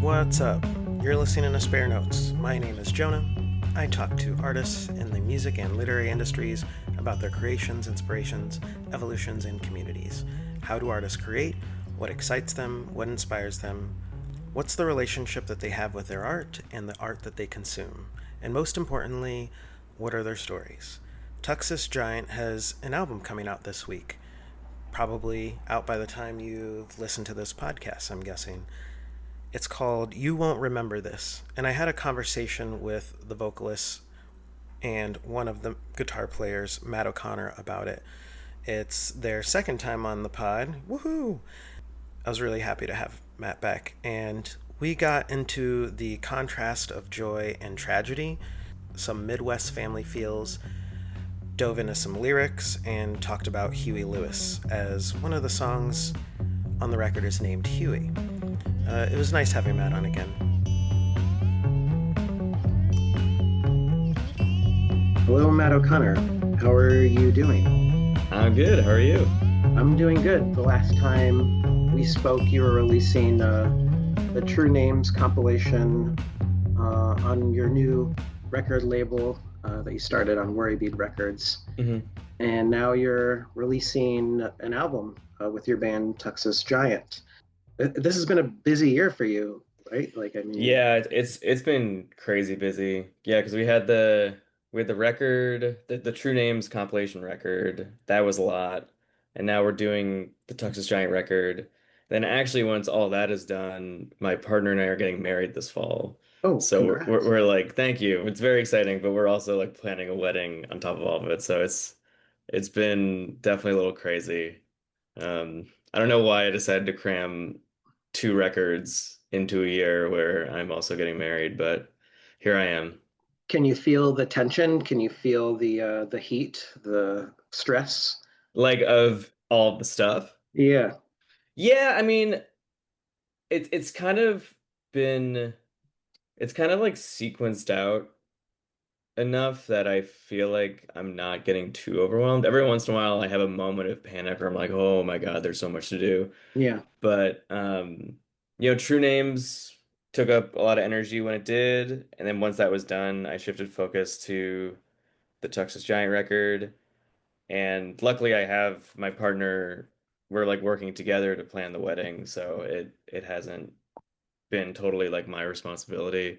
What's up? You're listening to Spare Notes. My name is Jonah. I talk to artists in the music and literary industries about their creations, inspirations, evolutions, and communities. How do artists create? What excites them? What inspires them? What's the relationship that they have with their art and the art that they consume? And most importantly, what are their stories? Tuxis Giant has an album coming out this week. Probably out by the time you've listened to this podcast, I'm guessing. It's called You Won't Remember This. And I had a conversation with the vocalist and one of the guitar players, Matt O'Connor, about it. It's their second time on the pod. Woohoo! I was really happy to have Matt back. And we got into the contrast of joy and tragedy, some Midwest family feels, dove into some lyrics, and talked about Huey Lewis, as one of the songs on the record is named Huey. It was nice having Matt on again. Hello, Matt O'Connor. How are you doing? I'm good. How are you? I'm doing good. The last time we spoke, you were releasing the True Names compilation on your new record label that you started on Worry Bead Records. Mm-hmm. And now you're releasing an album with your band Tuxis Giant. This has been a busy year for you, right? Yeah, it's been crazy busy. Yeah, because we had the record, the True Names compilation record. That was a lot. And now we're doing the Tuxis Giant record. Then actually, once all that is done, my partner and I are getting married this fall. Oh, So congrats. we're like, thank you. It's very exciting, but we're also like planning a wedding on top of all of it. So it's been definitely a little crazy. I don't know why I decided to cram two records into a year where I'm also getting married, but here I am. Can you feel the tension? Can you feel the heat, the stress? Like of all the stuff. Yeah. Yeah, I mean, it's kind of been it's kind of like sequenced out enough that I feel like I'm not getting too overwhelmed. Every once in a while I have a moment of panic where I'm like, "Oh my God, there's so much to do." Yeah. But True Names took up a lot of energy when it did, and then once that was done, I shifted focus to the Tuxas Giant record. And luckily, I have my partner. We're like working together to plan the wedding, so it hasn't been totally like my responsibility.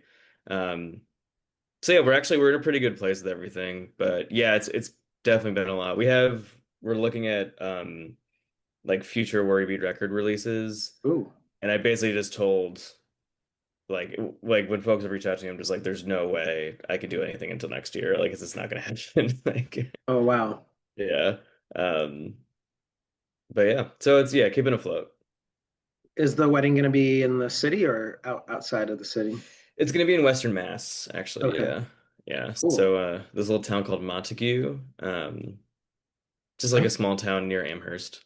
Um, so yeah, we're in a pretty good place with everything. But yeah, it's definitely been a lot. We're looking at like future Worry Bead record releases. Ooh. And I basically just told like when folks have reached out to me, I'm just like, there's no way I can do anything until next year. Like it's just not gonna happen. Like Oh, wow. yeah. Um but yeah. So it's yeah, keeping afloat. Is the wedding going to be in the city or outside of the city? It's gonna be in Western Mass, actually, Okay. yeah. Yeah. Cool. So this little town called Montague. Just like a Oh, small town near Amherst.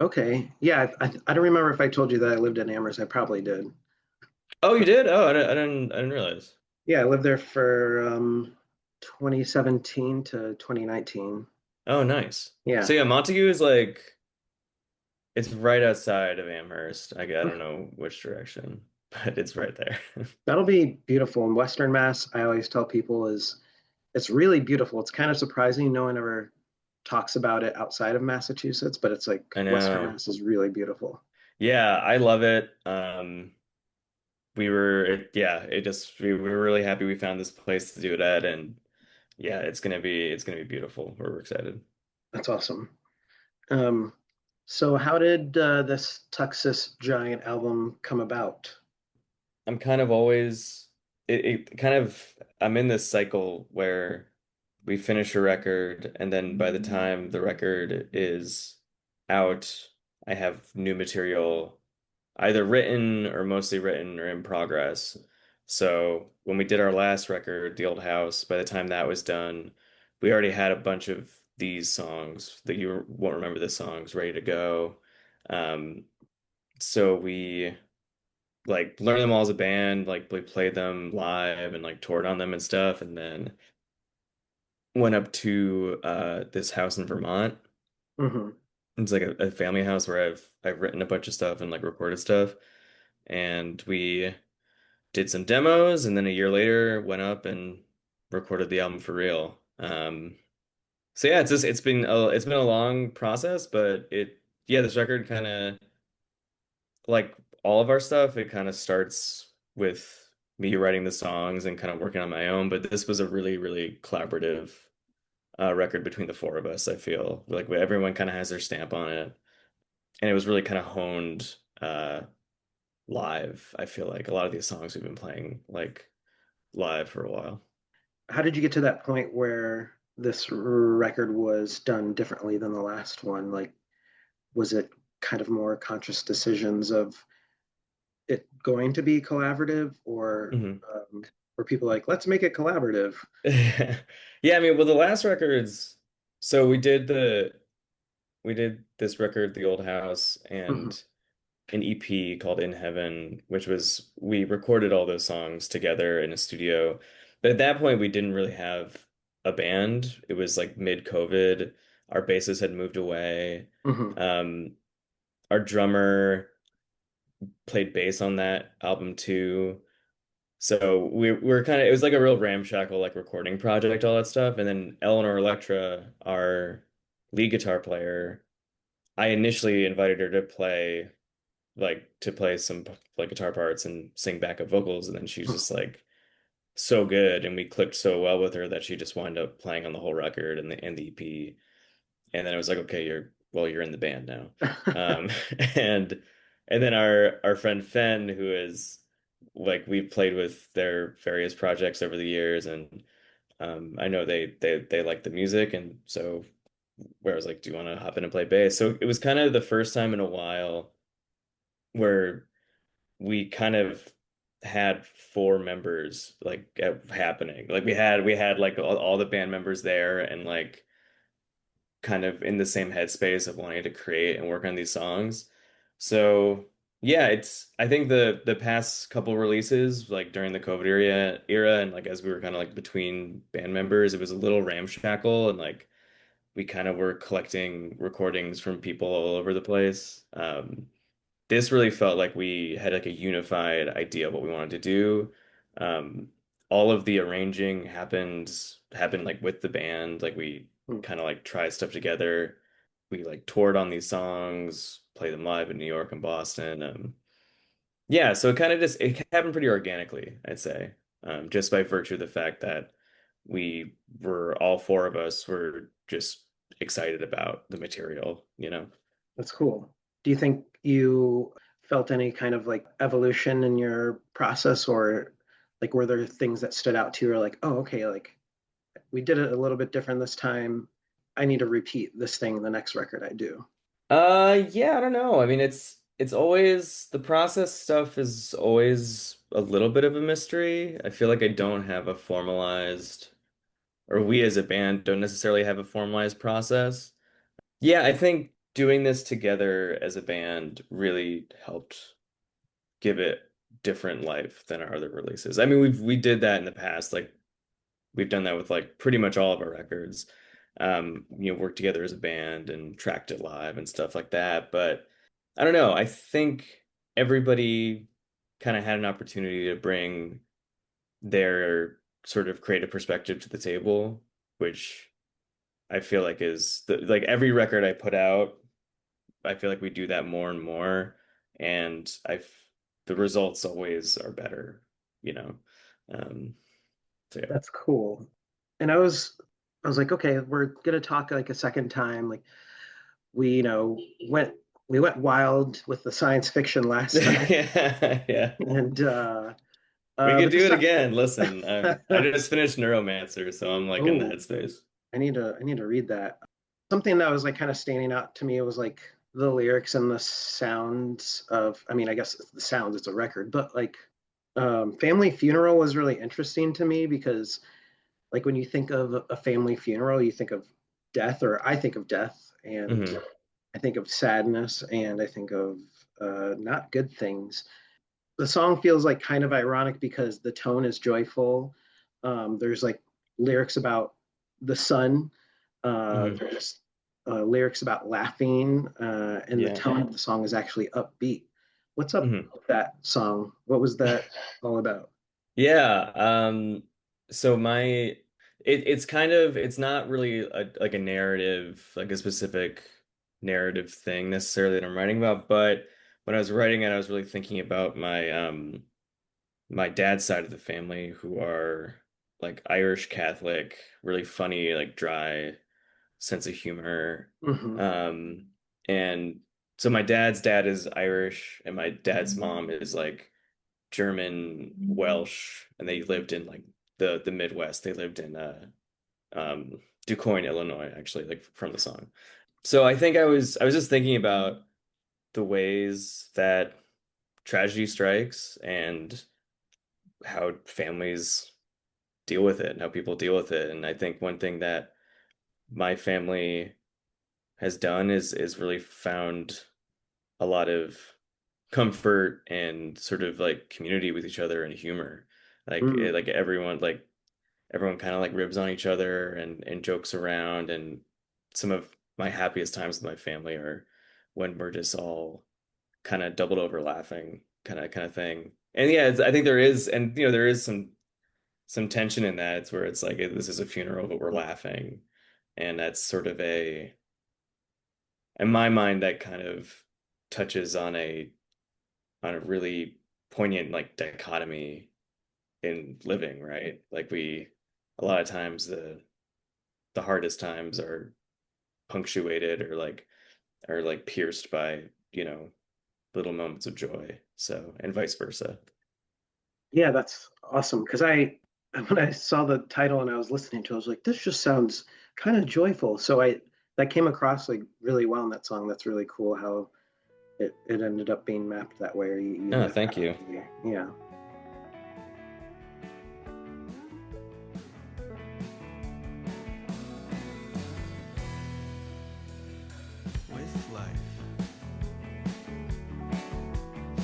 okay. Yeah, I don't remember if I told you that I lived in Amherst. I probably did. Oh, you did? Oh, I didn't realize. Yeah, I lived there for 2017 to 2019. Oh, nice. Yeah. So yeah, Montague is like it's right outside of Amherst. I don't Okay. know which direction, but it's right there. That'll be beautiful. In Western Mass, I always tell people is it's really beautiful. It's kind of surprising no one ever talks about it outside of Massachusetts, but it's like I Western know. Mass is really beautiful. Yeah, I love it. Yeah, we were really happy we found this place to do it at, and yeah, it's gonna be beautiful. We're excited. That's awesome. Um, so how did this Tuxis Giant album come about? I'm kind of always it kind of I'm in this cycle where we finish a record and then by the time the record is out, I have new material either written or mostly written or in progress. So when we did our last record, The Old House, by the time that was done, we already had a bunch of these songs that you won't remember the songs ready to go. Um, so we like learned them all as a band, like we played them live and like toured on them and stuff, and then went up to this house in Vermont. Hmm. It's like a family house where I've written a bunch of stuff and like recorded stuff. And we did some demos, and then a year later went up and recorded the album for real. So yeah, it's been a long process, but this record kind of, like all of our stuff, it kind of starts with me writing the songs and kind of working on my own. But this was a really, really collaborative record between the four of us. I feel like everyone kind of has their stamp on it, and it was really kind of honed live. I feel like a lot of these songs we've been playing like live for a while. How did you get to that point where this record was done differently than the last one? Like, was it kind of more conscious decisions of it going to be collaborative, or Mhm. were people like, let's make it collaborative? Yeah, I mean, well, the last records, so we did this record, The Old House, Mhm. and an EP called In Heaven, which was we recorded all those songs together in a studio. But at that point, we didn't really have a band. It was like mid-COVID. Our bassist had moved away. Mhm. Um, our drummer played bass on that album too. So we were kind of, it was like a real ramshackle like recording project, all that stuff. And then Eleanor Electra, our lead guitar player, I initially invited her to play some like guitar parts and sing backup vocals, and then she's just like so good, and we clicked so well with her that she just wound up playing on the whole record and the EP. And then it was like, okay, you're in the band now. Um, and and then our friend Fen, who is like we've played with their various projects over the years, and I know they like the music, and so where I was like, do you want to hop in and play bass? So it was kind of the first time in a while where we kind of had four members like happening. Like we had like all the band members there and like kind of in the same headspace of wanting to create and work on these songs. So yeah, it's I think the past couple releases, like during the COVID era and like as we were kind of like between band members, it was a little ramshackle and like we kind of were collecting recordings from people all over the place. This really felt like we had like a unified idea of what we wanted to do. Um, all of the arranging happened like with the band. Like we kind of like tried stuff together. We like toured on these songs, played them live in New York and Boston. Yeah, so it happened pretty organically, I'd say, just by virtue of the fact that we were all four of us were just excited about the material, you know? That's cool. Do you think you felt any kind of like evolution in your process, or like were there things that stood out to you, or like, oh, okay, like we did it a little bit different this time. I need to repeat this thing the next record I do. Yeah, I don't know. I mean, it's always the process stuff is always a little bit of a mystery. I feel like I don't have a formalized, or we as a band don't necessarily have a formalized process. Yeah, I think doing this together as a band really helped give it different life than our other releases. I mean, we did that in the past. Like we've done that with like pretty much all of our records. Worked together as a band and tracked it live and stuff like that. But I don't know. I think everybody kind of had an opportunity to bring their sort of creative perspective to the table, which I feel like like every record I put out, I feel like we do that more and more, and the results always are better, you know. Um, so yeah. That's cool. And I was like, okay, we're gonna talk like a second time. Like we, went we went wild with the science fiction last time, Yeah, yeah. and We could but do this it time, again. Listen, I just finished Neuromancer, so I'm like in the oh, headspace. I need to read that. Something that was like kind of standing out to me was like the lyrics and the sounds of, I mean, I guess it's the sounds, it's a record, but like Family Funeral was really interesting to me because like when you think of a family funeral, you think of death, or I think of death, and Hmm. I think of sadness, and I think of not good things. The song feels like kind of ironic because the tone is joyful. There's like lyrics about the sun. Hmm. There's lyrics about laughing, and the Yeah. tone of the song is actually upbeat. What's up Mhm. with that song? What was that all about? Yeah, so it's kind of it's not really like a narrative, like a specific narrative thing necessarily that I'm writing about, but when I was writing it, I was really thinking about my dad's side of the family who are like Irish Catholic, really funny, like dry sense of humor. Hmm. Um, and so my dad's dad is Irish and my dad's mom is like German, Welsh, and they lived in like the Midwest. They lived in DuQuoin, Illinois, actually, like from the song. So I was just thinking about the ways that tragedy strikes and how families deal with it and how people deal with it. And I think one thing that my family has done is really found a lot of comfort and sort of like community with each other and humor. Mm. Like everyone kind of like ribs on each other and jokes around. And some of my happiest times with my family are when we're just all kind of doubled over laughing, kind of thing. And yeah, I think there is, and there is some tension in that. It's where it's like this is a funeral, but we're laughing, and that's sort of in my mind, that kind of touches on a really poignant like dichotomy in living, right? Like a lot of times the hardest times are punctuated or like pierced by, little moments of joy. So, and vice versa. Yeah, that's awesome. Because when I saw the title and I was listening to it, I was like, this just sounds kind of joyful. So that came across like really well in that song. That's really cool how it ended up being mapped that way. Or you Oh, have thank you. yeah. With life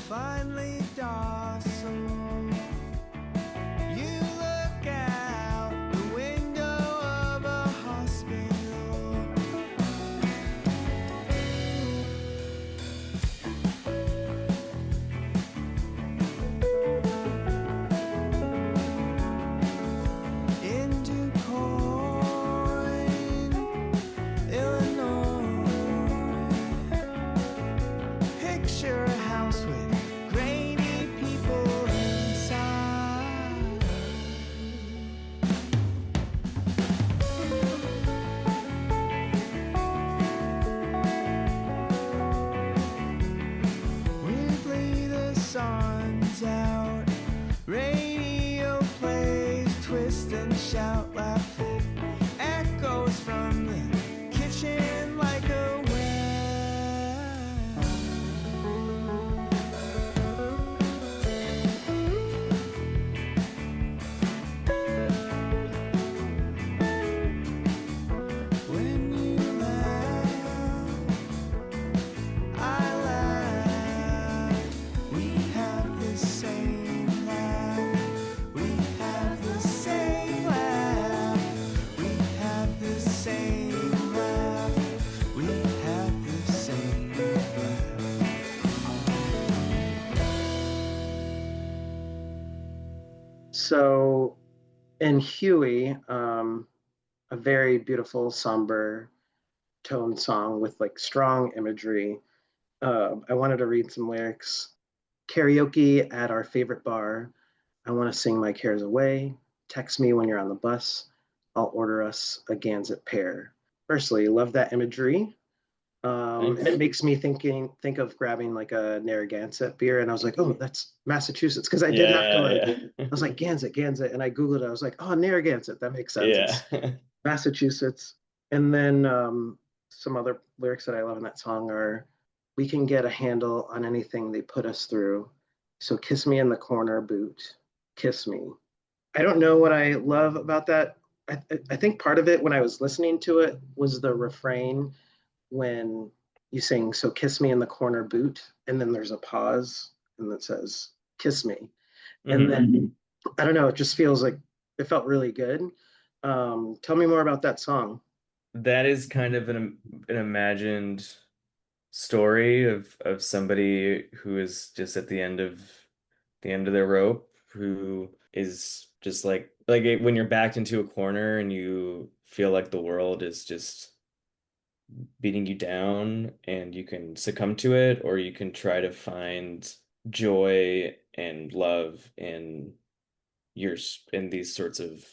finally docile, you look out the window of a hospital. In DuQuoin, Illinois. Picture a house with grainy people inside. Weirdly, the sun's out. Radio plays, twist and shout, laughing. Echoes from the kitchen like a well. When you laugh, I laugh. We have the same laugh. We have the same laugh. We have the same laugh. We have the same So in Huey, a very beautiful, somber tone song with like strong imagery. I wanted to read some lyrics. Karaoke at our favorite bar. I want to sing my cares away. Text me when you're on the bus. I'll order us a Gansett pear. Firstly, love that imagery. And it Thanks. makes me think of grabbing like a Narragansett beer, and I was like, oh, that's Massachusetts, because I did have to like, Yeah, I yeah. was like Gansett, and I googled it. I was like, oh, Narragansett, that makes sense. Yeah. It's Massachusetts. And then some other lyrics that I love in that song are, "We can get a handle on anything they put us through, so kiss me in the corner boot, kiss me." I don't know what I love about that. I think part of it when I was listening to it was the refrain when you sing, "So kiss me in the corner boot," and then there's a pause and it says, "Kiss me." And Mhm. then I don't know, it just feels like it felt really good. Tell me more about that song. That is kind of an imagined story of somebody who is just at the end of their rope, who is just when you're backed into a corner and you feel like the world is just beating you down, and you can succumb to it, or you can try to find joy and love in these sorts of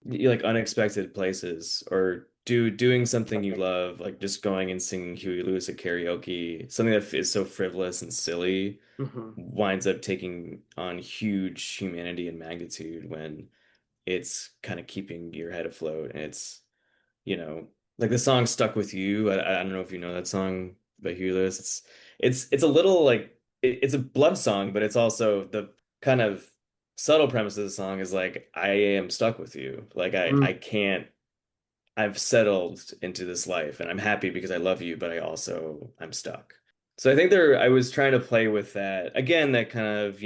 like unexpected places, or doing something you love, like just going and singing Huey Lewis at karaoke. Something that is so frivolous and silly Hmm. winds up taking on huge humanity and magnitude when it's kind of keeping your head afloat. And it's, you know, like the song "Stuck with You." I don't know if you know that song by Huey Lewis. It's a little like it's a love song, but it's also the kind of subtle premise of the song is like, I am stuck with you. Like I Mm. can't. I've settled into this life, and I'm happy because I love you, but I'm stuck. So I think I was trying to play with that again, that kind of,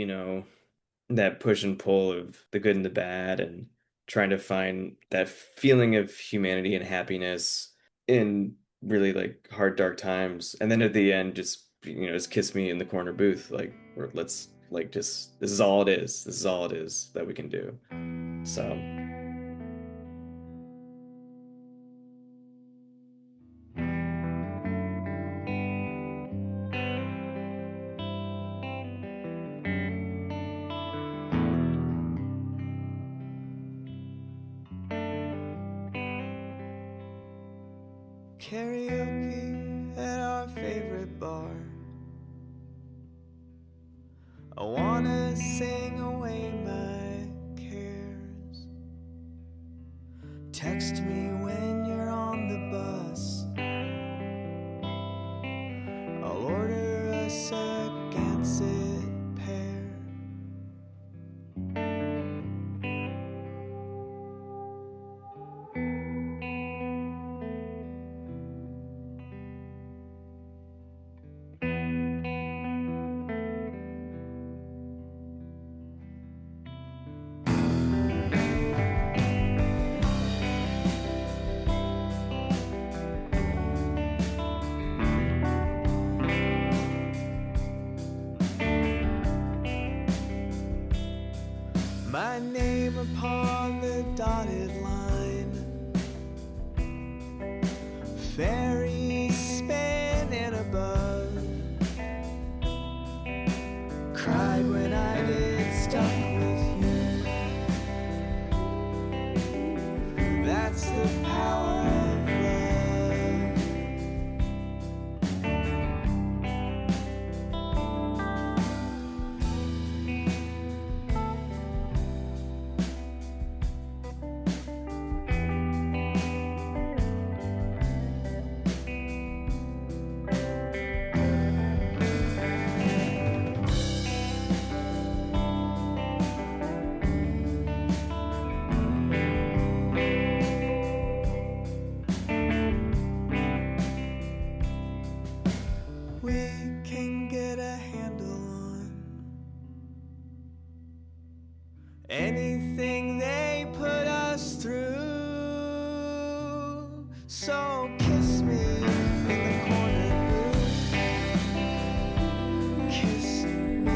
that push and pull of the good and the bad, and trying to find that feeling of humanity and happiness in really like hard, dark times. And then at the end, just kiss me in the corner booth, like, or let's like just, this is all it is. This is all it is that we can do. So, Karaoke at our favorite bar. I wanna sing away my cares. Text me when you're on the bus. I'll order us a Gansett pear. My name upon the dotted line. Fairies spinning above. Cried when I get stuck with you. That's the power of love. We can get a handle on anything they put us through. So kiss me in the corner booth. Kiss me.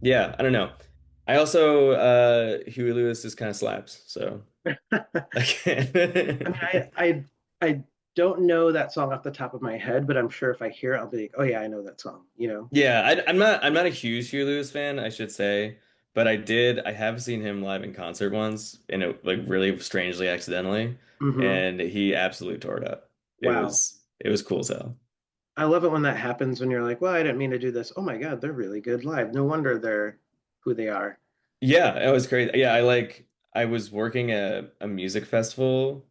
yeah, I don't know. I also, Huey Lewis just kind of slaps. So I I mean, can't. I don't know that song off the top of my head, but I'm sure if I hear it, I'll be like, oh yeah, I know that song, you know? Yeah, I'm not a huge Huey Lewis fan, I should say, but I have seen him live in concert once, and it like really strangely accidentally, Hmm. and he absolutely tore it up. Wow. It was cool as hell. I love it when that happens when you're like, well, I didn't mean to do this. Oh my God, they're really good live. No wonder they're who they are. Yeah, it was crazy. Yeah, I was working at a music festival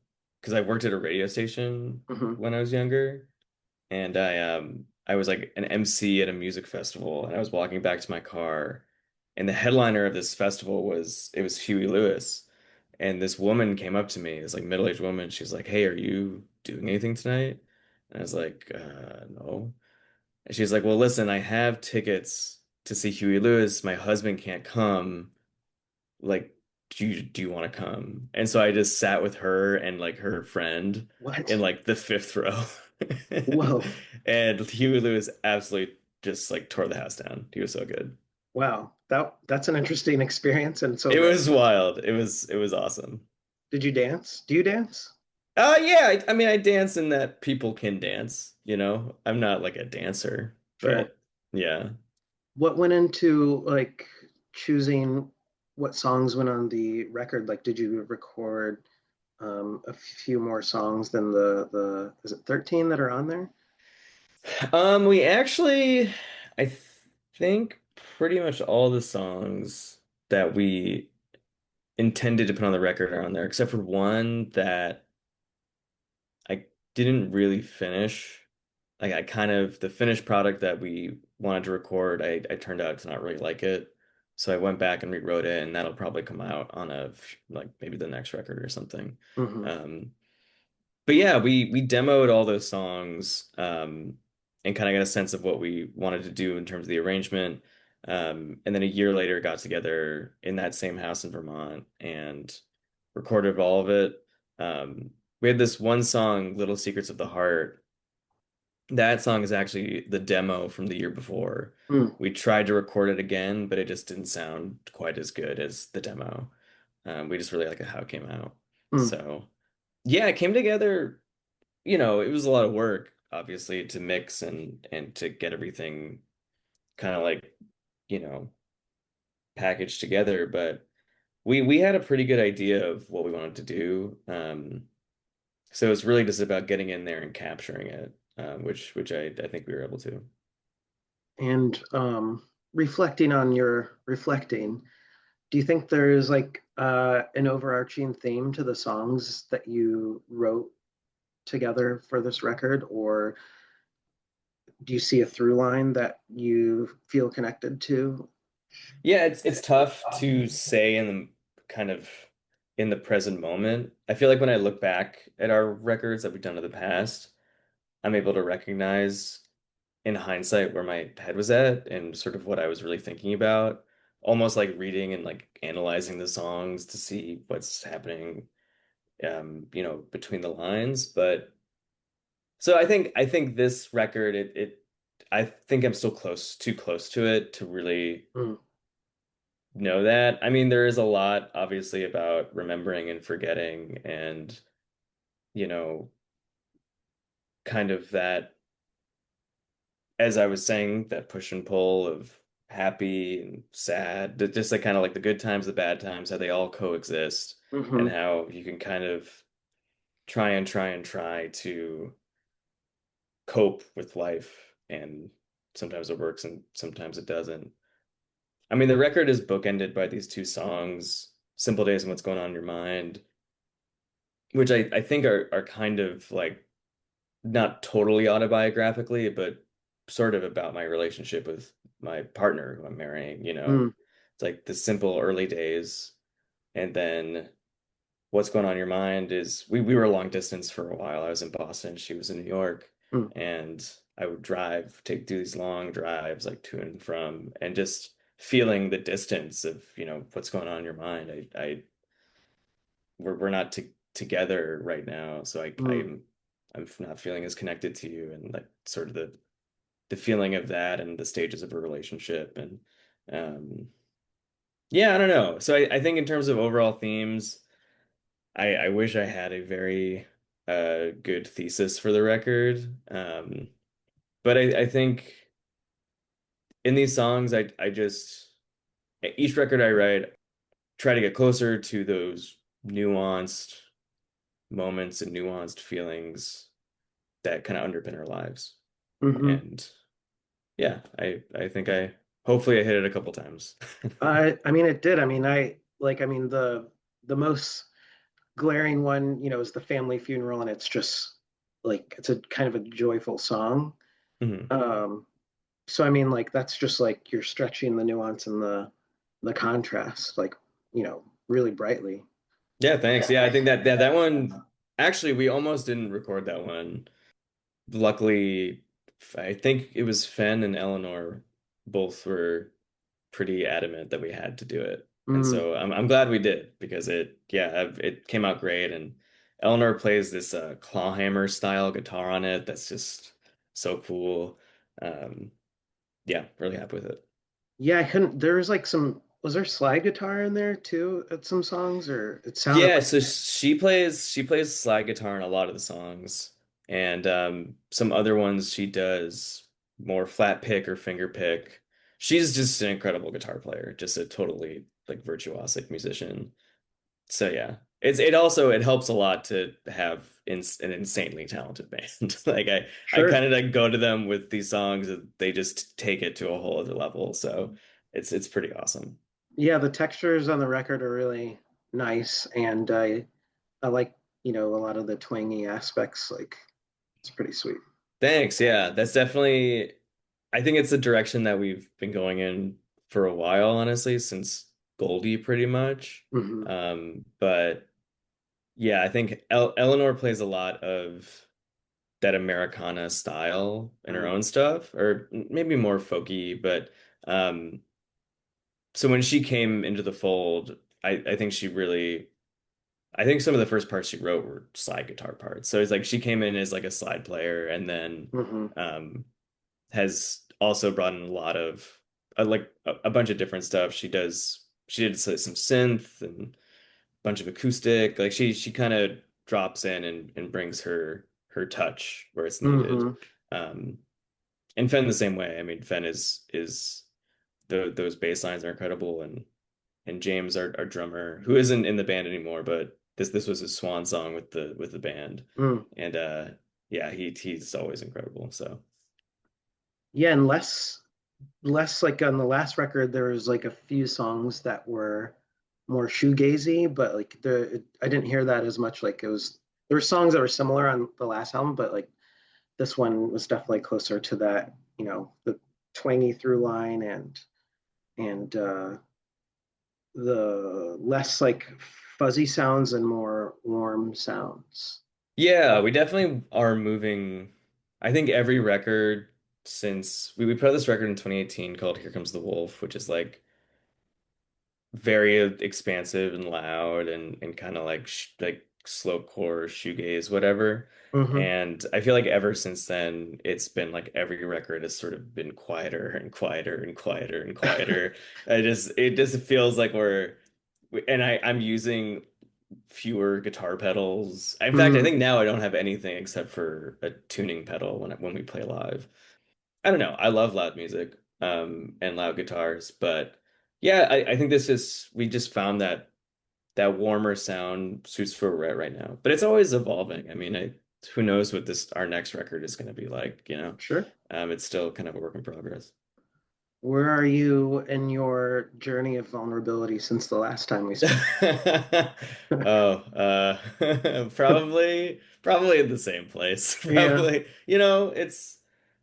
because I worked at a radio station Hmm. when I was younger, and I was like an MC at a music festival, and I was walking back to my car, and the headliner of this festival was Huey Lewis. And this woman came up to me, this like middle-aged woman. She's like, "Hey, are you doing anything tonight?" And I was like, no." And she's like, "Well, listen, I have tickets to see Huey Lewis. My husband can't come. Like, do you want to come?" And so I just sat with her and like her friend in What? like the fifth row. Whoa. And Huey Lewis absolutely just like tore the house down. He was so good. Wow. That's an interesting experience. And so It was wild. It was awesome. did you dance? Do you dance? Yeah, I mean I dance in that people can dance, you know. I'm not like a dancer, Sure. but yeah. What went into like choosing what songs went on the record? Like, did you record a few more songs than the is it 13 that are on there? We actually I think pretty much all the songs that we intended to put on the record are on there, except for one that I didn't really finish. Like I kind of the finished product that we wanted to record, I turned out to not really like it. So I went back and rewrote it, and that'll probably come out on like maybe the next record or something. Hmm. Um, but yeah, we demoed all those songs, and kind of got a sense of what we wanted to do in terms of the arrangement. And then a year later, got together in that same house in Vermont and recorded all of it. We had this one song, "Little Secrets of the Heart." That song is actually the demo from the year before. Mm. We tried to record it again, but it just didn't sound quite as good as the demo. We just really like how it came out. Mm. So yeah, it came together. It was a lot of work, obviously, to mix and to get everything kind of like, you know, packaged together. But we had a pretty good idea of what we wanted to do. So it's really just about getting in there and capturing it, which I think we were able to. And reflecting on your reflecting, do you think there's like an overarching theme to the songs that you wrote together for this record, or do you see a through line that you feel connected to? Yeah, it's tough to say in the kind of in the present moment. I feel like when I look back at our records that we've done in the past, I'm able to recognize in hindsight where my head was at and sort of what I was really thinking about, almost like reading and like analyzing the songs to see what's happening, between the lines. But so I think this record, I think I'm still too close to it to really Mm. know that. I mean, there is a lot obviously about remembering and forgetting and, you know, kind of that, as I was saying, that push and pull of happy and sad, just like kind of like the good times, the bad times, how they all coexist, and Hmm. how you can kind of try to cope with life, and sometimes it works and sometimes it doesn't. I mean, the record is bookended by these two songs, "Simple Days" and "What's Going On in Your Mind," which I think are kind of like not totally autobiographically, but sort of about my relationship with my partner who I'm marrying, you know. Mm. It's like the simple early days, and then "What's Going On in Your Mind" is we were long distance for a while. I was in Boston, she was in New York, Mm. and I would do these long drives like to and from, and just feeling the distance of, what's going on in your mind. We're not together right now, so Mm. I'm not feeling as connected to you, and like sort of the feeling of that and the stages of a relationship. And um yeah, I don't know. So I think in terms of overall themes, I wish I had a very good thesis for the record. But I think in these songs, I just each record I write, try to get closer to those nuanced moments and nuanced feelings that kind of underpin our lives. Hmm. And yeah, I think hopefully I hit it a couple times. I mean, it did. I mean, I mean the most glaring one, is the family funeral, and it's just like it's a kind of a joyful song. Mhm. Um, so I mean, like that's just like you're stretching the nuance and the contrast, like really brightly. Yeah, thanks. Yeah, I think that one actually we almost didn't record that one. Luckily, I think it was Fen and Eleanor both were pretty adamant that we had to do it. And Mm, so I'm glad we did because it came out great and Eleanor plays this clawhammer style guitar on it that's just so cool. Um yeah, really happy with it. yeah, I couldn't. There was like some. Was there slide guitar in there too at some songs, or it sounded Yeah, like. so she plays slide guitar in a lot of the songs, and some other ones she does more flat pick or finger pick. She's just an incredible guitar player, just a totally like virtuosic musician. So yeah, it helps a lot to have an insanely talented band. Like I Sure. kind of like go to them with these songs and they just take it to a whole other level. So it's pretty awesome. Yeah, the textures on the record are really nice, and I like a lot of the twangy aspects. Like it's pretty sweet. Thanks. Yeah, that's definitely, I think it's the direction that we've been going in for a while, honestly, since Goldie pretty much. Hmm. But yeah, I think Eleanor plays a lot of that Americana style in her own stuff, or maybe more folky, but um, so when she came into the fold, I think she really, I think some of the first parts she wrote were slide guitar parts. So it's like she came in as like a slide player and then Hmm. um has also brought in a lot of like a bunch of different stuff. She did some synth and a bunch of acoustic. Like she kind of drops in and brings her touch where it's needed. Hmm. Um, and Fen the same way. I mean, Fen is those bass lines are incredible, and James, our drummer, who isn't in the band anymore, but this was his swan song with the band, Mm. and yeah, he's always incredible. So. Yeah, and less like on the last record, there was like a few songs that were more shoegazy, but like I didn't hear that as much. Like it was there were songs that were similar on the last album, but like this one was definitely closer to that, the twangy through line and the less like fuzzy sounds and more warm sounds. Yeah, we definitely are moving. I think every record since we put out this record in 2018 called Here Comes the Wolf, which is like very expansive and loud and kind of like like slowcore, shoegaze, whatever. Hmm. And I feel like ever since then, it's been like every record has sort of been quieter and quieter and quieter and quieter. It just feels like and I'm using fewer guitar pedals. In fact, I Mm, think now I don't have anything except for a tuning pedal when we play live. I don't know. I love loud music, and loud guitars, but yeah, I think this is we just found that warmer sound suits for where we're at right now. But it's always evolving. I mean, who knows what this our next record is going to be like, you know? sure. It's still kind of a work in progress. Where are you in your journey of vulnerability since the last time we spoke? Oh, probably in the same place. Yeah. Probably, it's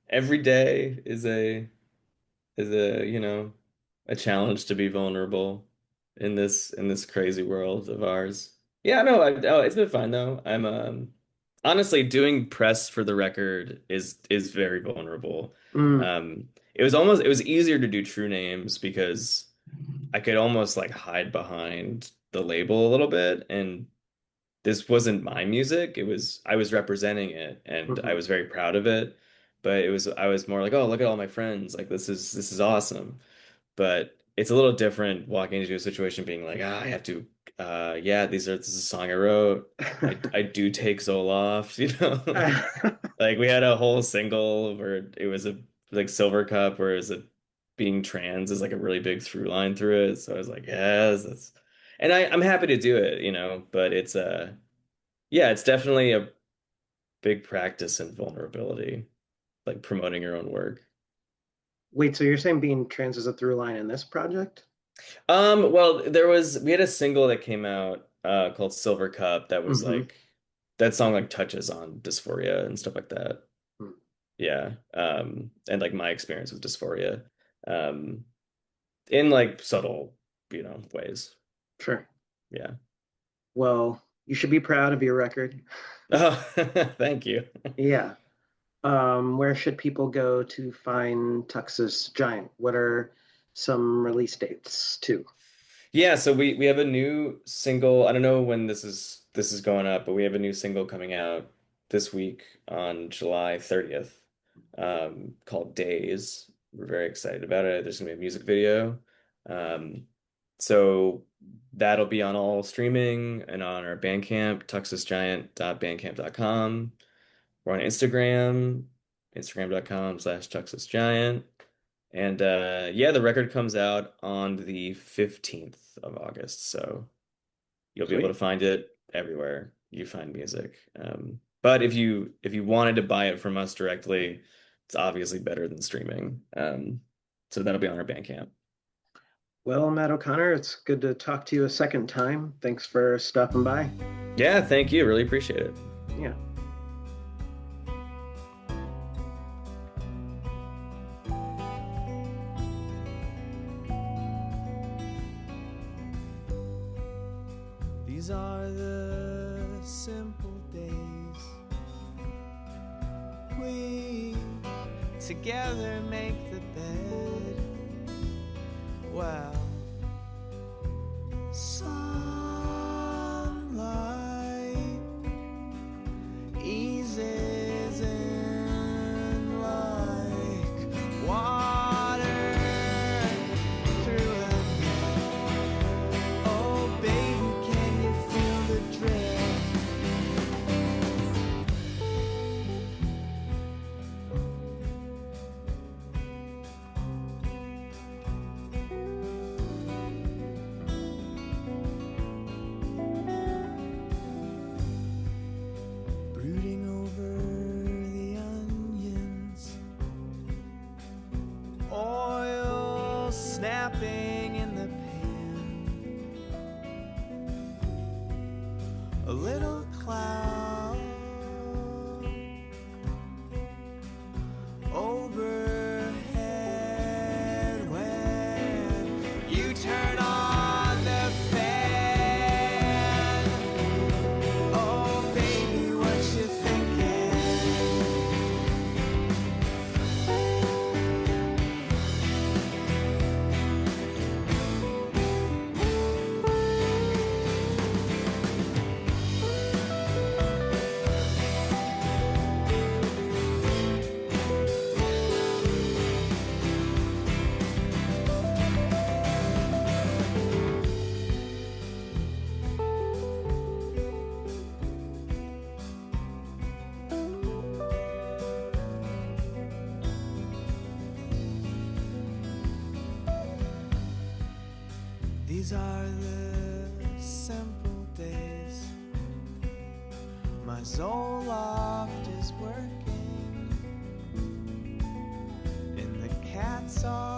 every day is a challenge to be vulnerable in this crazy world of ours. Yeah, no, it's been fun though. I'm honestly doing press for the record is very vulnerable. Mm, It was easier to do true names because I could almost like hide behind the label a little bit, and this wasn't my music. I was representing it and I mhm. was very proud of it, but I was more like, oh, look at all my friends. Like this is awesome. But it's a little different walking into a situation being like, I have to yeah, this is a song I wrote. I do take Zoloft, you know. Like we had a whole single where it was a like Silver Cup where it was being trans is like a really big through line through it. So I was like, yes, that's and I'm happy to do it, but it's yeah, it's definitely a big practice in vulnerability, like promoting your own work. Wait, so you're saying being trans is a through line in this project? Well, we had a single that came out called Silver Cup that was like that song like touches on dysphoria and stuff like that. Hmm. Yeah. And like my experience with dysphoria. Um, in like subtle, ways. Sure. Yeah. Well, you should be proud of your record. Oh, thank you. Yeah. Where should people go to find Tuxis Giant? What are some release dates too? Yeah, so we have a new single. I don't know when this is going up, but we have a new single coming out this week on July 30th, called Days. We're very excited about it. There's gonna be a music video. Um, so that'll be on all streaming and on our Bandcamp, tuxisgiant.bandcamp.com. We're on Instagram, instagram.com/tuxisgiant. And yeah, the record comes out on the 15th of August, so you'll be able to Sweet. find it everywhere you find music. But if you wanted to buy it from us directly, it's obviously better than streaming. So that'll be on our Bandcamp. Well, Matt O'Connor, it's good to talk to you a second time. Thanks for stopping by. Yeah, thank you. Really appreciate it. Yeah. These are the simple days we together make the bed. Wow. Sunlight eases in like water through a oh baby, can you feel the drift? Brooding over the onions, oil snapping in the pan, a little cloud overhead when you turn on the fan. Oh baby, what you thinking? These are the simple days. My Zoloft is working, and the cats are